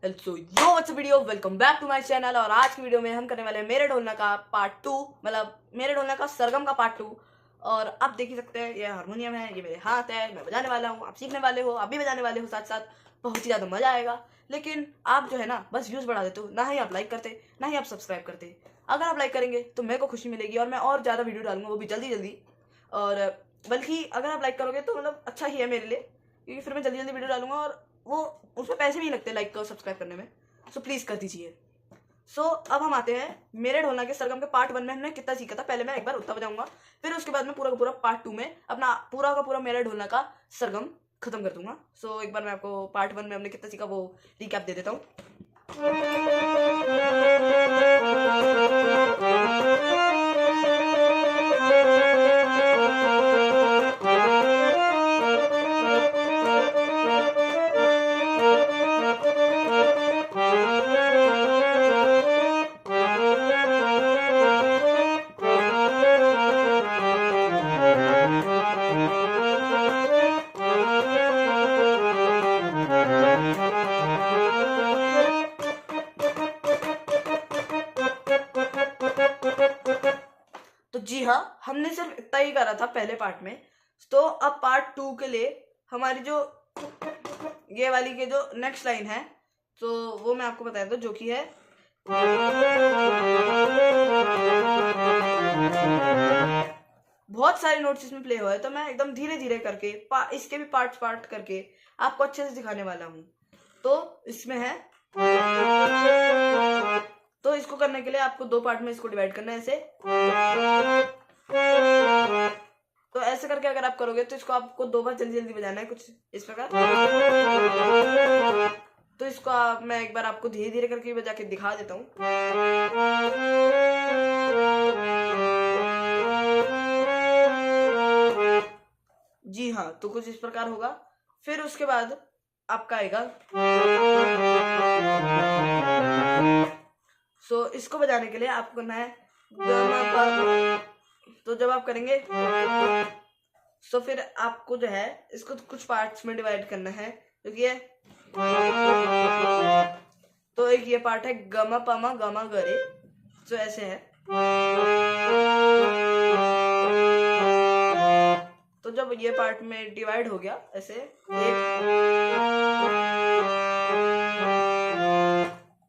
So yo what's up video, welcome back to my channel. और आज की video में हम करने वाले हैं मेरे ढोलना का पार्ट 2, मतलब मेरे ढोलना का सरगम का पार्ट 2। और आप देख ही सकते हैं ये हारमोनियम है, ये मेरे हाथ है, मैं बजाने वाला हूँ, आप सीखने वाले हो, आप भी बजाने वाले हो साथ साथ। बहुत ही ज़्यादा मजा आएगा। लेकिन आप जो है ना बस व्यूज़ बढ़ा देते हो, ना ही आप लाइक करते, ना ही आप सब्सक्राइब करते। अगर आप लाइक करेंगे तो मेरे को खुशी मिलेगी और मैं और ज़्यादा वीडियो डालूंगा, वो भी जल्दी जल्दी। और बल्कि अगर आप लाइक करोगे तो मतलब अच्छा ही है मेरे लिए, क्योंकि फिर मैं जल्दी जल्दी वीडियो डालूंगा और वो उसमें पैसे भी नहीं लगते लाइक और सब्सक्राइब करने में। सो प्लीज़ कर दीजिए। अब हम आते हैं मेरे ढोलना के सरगम के पार्ट 1 में हमने कितना सीखा था। पहले मैं एक बार उतना बजाऊंगा, फिर उसके बाद मैं पूरा का पूरा पार्ट 2 में अपना पूरा का पूरा मेरे ढोलना का सरगम खत्म कर दूंगा। एक बार मैं आपको पार्ट 1 में हमने कितना सीखा वो रिकैप दे देता हूँ। तो जी हाँ, हमने सिर्फ इतना ही करा था पहले पार्ट में। तो अब पार्ट 2 के लिए हमारी जो ये वाली के जो नेक्स्ट लाइन है, तो वो मैं आपको बता दूं, जो कि है बहुत सारे नोट्स इसमें प्ले हुए हैं, तो मैं एकदम धीरे धीरे करके इसके भी पार्ट करके आपको अच्छे से दिखाने वाला हूँ। तो इसमें है, तो इसको करने के लिए आपको दो पार्ट में इसको डिवाइड करना है ऐसे। तो ऐसे करके अगर आप करोगे तो इसको आपको दो बार जल्दी जल्दी बजाना है, कुछ इस प्रकार। तो इसको मैं एक बार आपको धीरे धीरे करके बजा के दिखा देता हूँ। जी हाँ, तो कुछ इस प्रकार होगा। फिर उसके बाद आपका आएगा। इसको बजाने के लिए आपको करना है तो जब आप करेंगे फिर आपको जो है इसको कुछ पार्ट्स में डिवाइड करना है, क्योंकि तो एक ये पार्ट है गमा पामा गमा गरे, तो ऐसे है। तो जब ये पार्ट में डिवाइड हो गया ऐसे,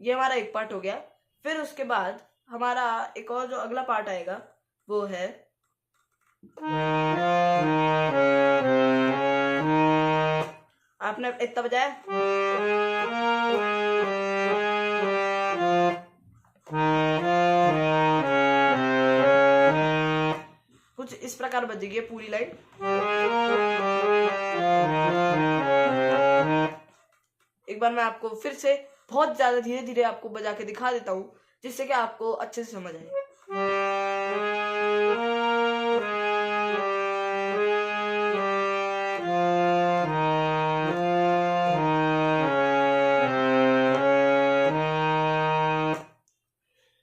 ये हमारा एक पार्ट हो गया। फिर उसके बाद हमारा एक और जो अगला पार्ट आएगा वो है आपने इतना बजाया, कुछ इस प्रकार बजेगी पूरी लाइन। एक बार मैं आपको फिर से बहुत ज्यादा धीरे धीरे आपको बजा के दिखा देता हूँ, जिससे कि आपको अच्छे से समझ आए।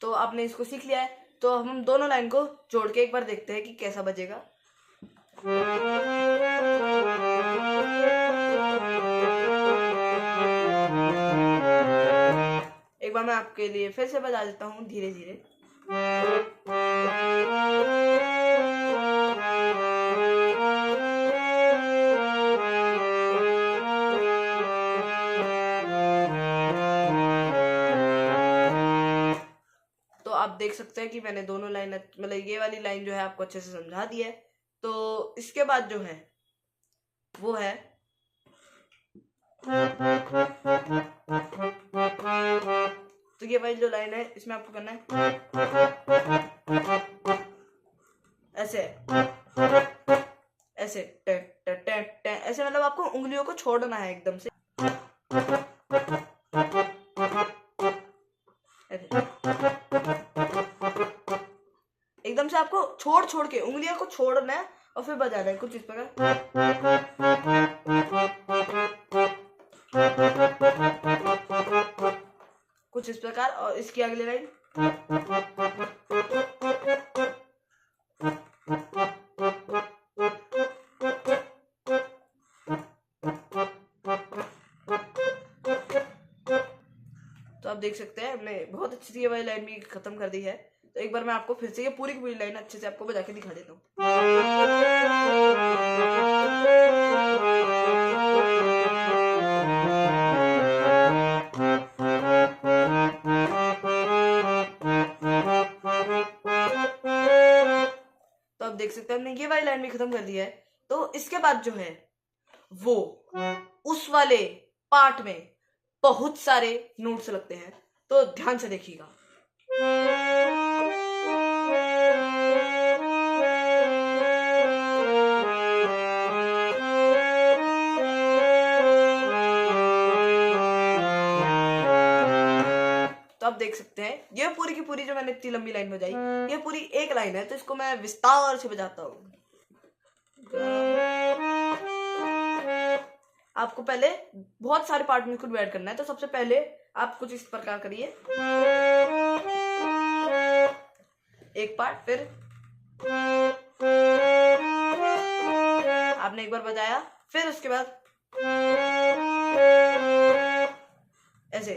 तो आपने इसको सीख लिया है, तो हम दोनों लाइन को जोड़ के एक बार देखते हैं कि कैसा बजेगा। एक बार मैं आपके लिए फिर से बजा देता हूँ धीरे धीरे। आप देख सकते हैं कि मैंने दोनों लाइन, मतलब ये वाली लाइन जो है आपको अच्छे से समझा दी है। तो इसके बाद जो है वो है तो ये वाली जो लाइन है इसमें आपको करना है ऐसे ऐसे टे, टे, टे, टे, ऐसे, मतलब आपको उंगलियों को छोड़ना है एकदम से एकदम से आपको छोड़ छोड़ के उंगलियों को छोड़ना है और फिर बजाना है कुछ इस प्रकार। कुछ इस प्रकार। और इसकी अगली लाइन तो आप देख सकते हैं हमने बहुत अच्छी सी ये वाली लाइन भी खत्म कर दी है। तो एक बार मैं आपको फिर से ये पूरी की पूरी लाइन अच्छे से आपको बजा के दिखा देता हूँ। तो आप देख सकते हैं हमने ये वाली लाइन भी खत्म कर दी है। तो इसके बाद जो है वो उस वाले पार्ट में बहुत सारे नोट्स लगते हैं, तो ध्यान से देखिएगा। तो आप देख सकते हैं ये पूरी की पूरी जो मैंने इतनी लंबी लाइन बजाई, ये पूरी एक लाइन है। तो इसको मैं विस्तार से बजाता हूँ। आपको पहले बहुत सारे पार्ट में इसको डिवाइड करना है। तो सबसे पहले आप कुछ इस प्रकार करिए, एक पार्ट, फिर आपने एक बार बजाया, फिर उसके बाद ऐसे।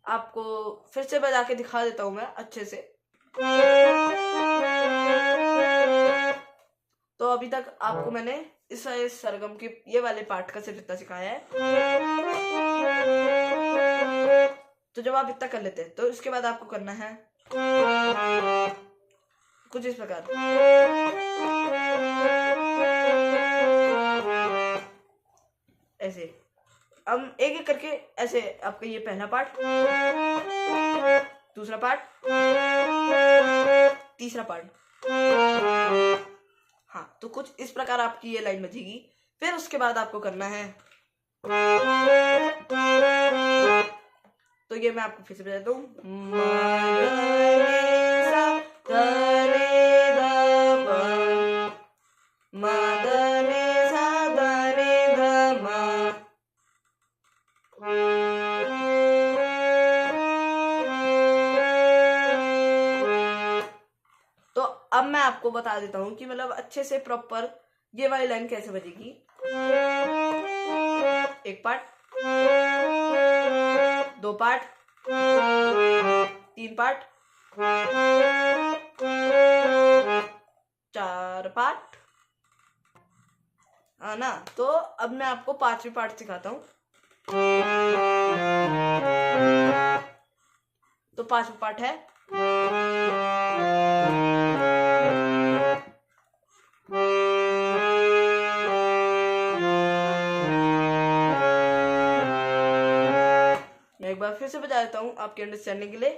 आपको फिर से बजा के दिखा देता हूं मैं अच्छे से। तो अभी तक आपको मैंने इस सरगम के ये वाले पार्ट का सिर्फ इतना सिखाया है। तो जब आप इतना कर लेते हैं तो इसके बाद आपको करना है कुछ इस प्रकार। ऐसे हम एक एक करके ऐसे आपका ये पहला पार्ट, दूसरा पार्ट, तीसरा पार्ट। हाँ, तो कुछ इस प्रकार आपकी ये लाइन बजेगी। फिर उसके बाद आपको करना है, तो ये मैं आपको फिर से बजाता हूँ। तो अब मैं आपको बता देता हूँ कि मतलब अच्छे से प्रॉपर ये वाली लाइन कैसे बजेगी। एक पार्ट, दो पार्ट, तीन पार्ट, चार पार्ट, है ना। तो अब मैं आपको पांचवी पार्ट सिखाता हूँ। तो पांचवा पार्ट है, मैं एक बार फिर से बजा देता हूँ आपके अंडरस्टैंडिंग के लिए।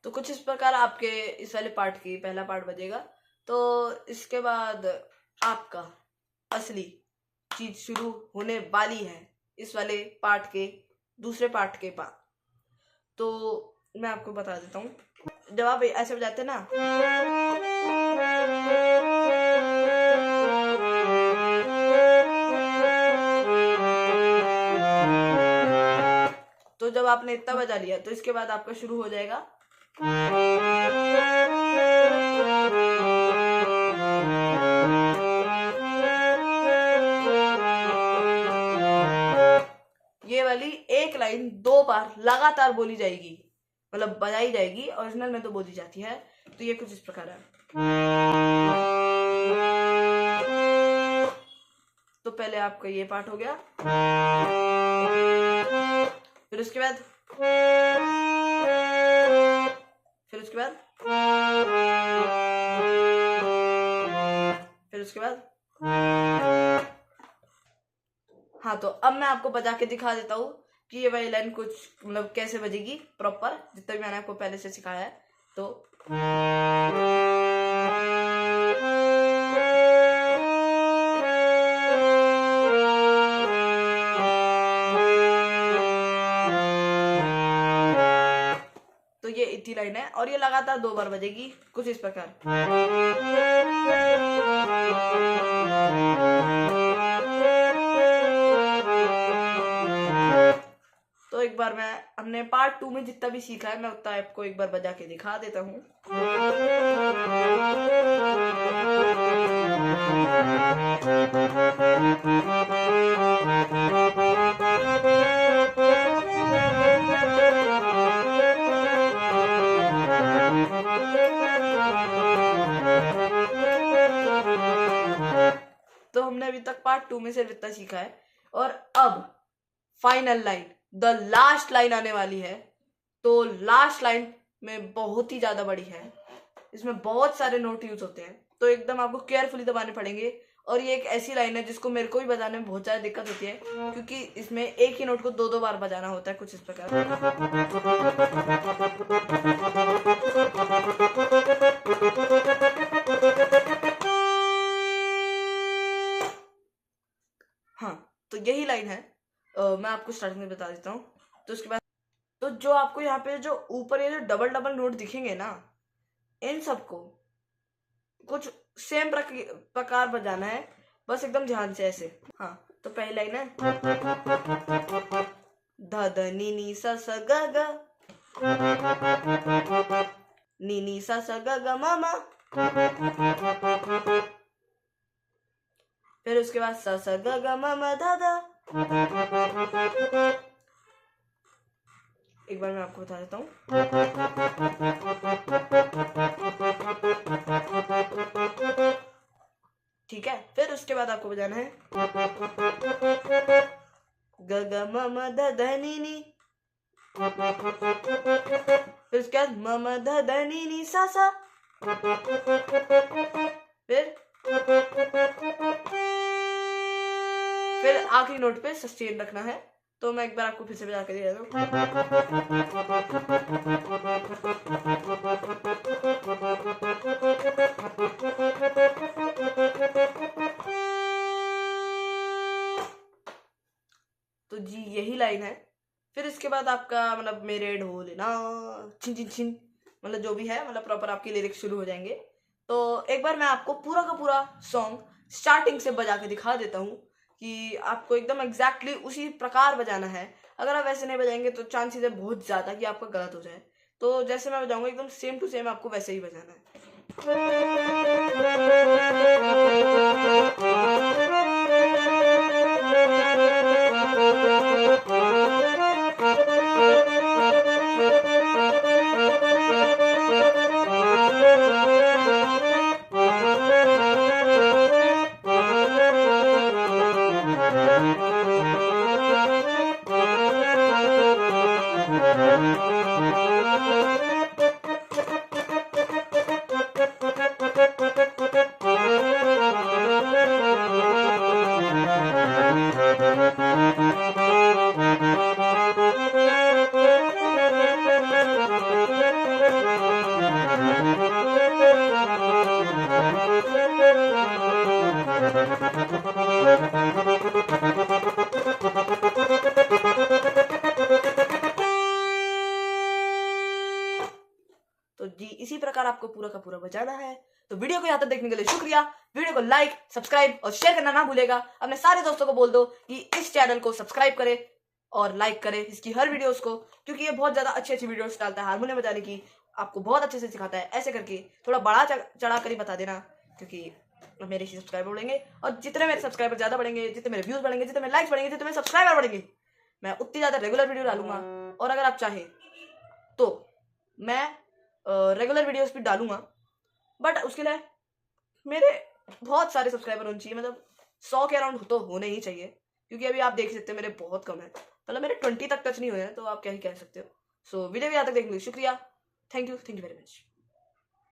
तो कुछ इस प्रकार आपके इस वाले पार्ट की पहला पार्ट बजेगा। तो इसके बाद आपका असली चीज शुरू होने वाली है इस वाले पार्ट के दूसरे पार्ट के बाद। तो मैं आपको बता देता हूँ, जब आप ऐसे बजाते हैं ना, तो जब आपने इतना बजा लिया तो इसके बाद आपका शुरू हो जाएगा ये वाली एक लाइन दो बार लगातार बोली जाएगी, मतलब बजाई जाएगी। ओरिजिनल में तो बोली जाती है। तो ये कुछ इस प्रकार है। तो पहले आपका ये पार्ट हो गया, फिर उसके बाद, फिर उसके बाद, फिर उसके बाद। हाँ, तो अब मैं आपको बजा के दिखा देता हूँ कि ये वाली लाइन कुछ मतलब कैसे बजेगी प्रॉपर, जितना भी मैंने आपको पहले से सिखाया है। तो ये इतनी लाइन है और ये लगातार दो बार बजेगी कुछ इस प्रकार। एक बार हमने पार्ट 2 में जितना भी सीखा है मैं उतना आपको एक बार बजा के दिखा देता हूँ। तो हमने अभी तक पार्ट 2 में सिर्फ इतना सीखा है और अब final line, the last line आने वाली है। तो लास्ट लाइन में बहुत ही ज्यादा बड़ी है, इसमें बहुत सारे नोट यूज होते हैं, तो एकदम आपको केयरफुली दबाने पड़ेंगे। और ये एक ऐसी लाइन है जिसको मेरे को भी बजाने में बहुत ज्यादा दिक्कत होती है, क्योंकि इसमें एक ही नोट को 2-2 बार बजाना होता है, कुछ इस प्रकार। हाँ, तो यही लाइन है। मैं आपको स्टार्टिंग में बता देता हूँ। तो उसके बाद तो जो आपको यहाँ पे जो ऊपर ये जो डबल डबल नोट दिखेंगे ना, इन सबको कुछ सेम प्रकार बजाना है, बस एकदम ध्यान से ऐसे। हाँ, तो पहली लाइन है ध ध नी नी सा सा ग ग, नी नी सा सा ग ग म म। फिर उसके बाद सा सा ग ग म म ध ध। एक बार मैं आपको बता देता हूँ। ठीक है, फिर उसके बाद आपको बजाना है ग ग म म ध ध नी नी। फिर उसके बाद म म ध ध नी नी सा सा। फिर आखिरी नोट पे सस्टेन रखना है। तो मैं एक बार आपको फिर से बजा के दे देता हूँ। तो जी यही लाइन है। फिर इसके बाद आपका मतलब मेरे ढोल ना छिन छिन छिन, मतलब जो भी है, मतलब प्रॉपर आपके लिरिक्स शुरू हो जाएंगे। तो एक बार मैं आपको पूरा का पूरा सॉन्ग स्टार्टिंग से बजा के दिखा देता हूँ कि आपको एकदम एग्जैक्टली उसी प्रकार बजाना है। अगर आप वैसे नहीं बजाएंगे तो चांसेस है बहुत ज़्यादा कि आपका गलत हो जाए। तो जैसे मैं बजाऊंगा एकदम सेम टू सेम आपको वैसे ही बजाना है। तो जी इसी प्रकार आपको पूरा का पूरा बजाना है। तो वीडियो को यहाँ तक देखने के लिए शुक्रिया। वीडियो को लाइक, सब्सक्राइब और शेयर करना ना भूलेगा। अपने सारे दोस्तों को बोल दो कि इस चैनल को सब्सक्राइब करे और लाइक करे इसकी हर वीडियोस को, क्योंकि ये बहुत ज्यादा अच्छी अच्छी वीडियोस डालता है हारमोनियम बजाने की, आपको बहुत अच्छे से सिखाता है। ऐसे करके थोड़ा बड़ा चढ़ा कर ही बता देना, क्योंकि मेरे सब्सक्राइबर बढ़ेंगे और जितने मेरे सब्सक्राइबर ज्यादा बढ़ेंगे, जितने मेरे व्यूज बढ़ेंगे, जितने मेरे लाइक्स बढ़ेंगे, जितने मेरे सब्सक्राइबर बढ़ेंगे, मैं उतनी ज्यादा रेगुलर वीडियो डालूंगा। और अगर आप चाहे तो मैं रेगुलर वीडियोस भी डालूंगा, बट उसके लिए मेरे बहुत सारे सब्सक्राइबर होने चाहिए, मतलब 100 के अराउंड तो होने ही चाहिए, क्योंकि अभी आप देख सकते हैं मेरे बहुत कम है, मतलब मेरे 20 तक टच नहीं हुए हैं, तो आप क्या ही कह सकते हो। सो वीडियो भी यहाँ तक देखने के लिए शुक्रिया। Thank you very much.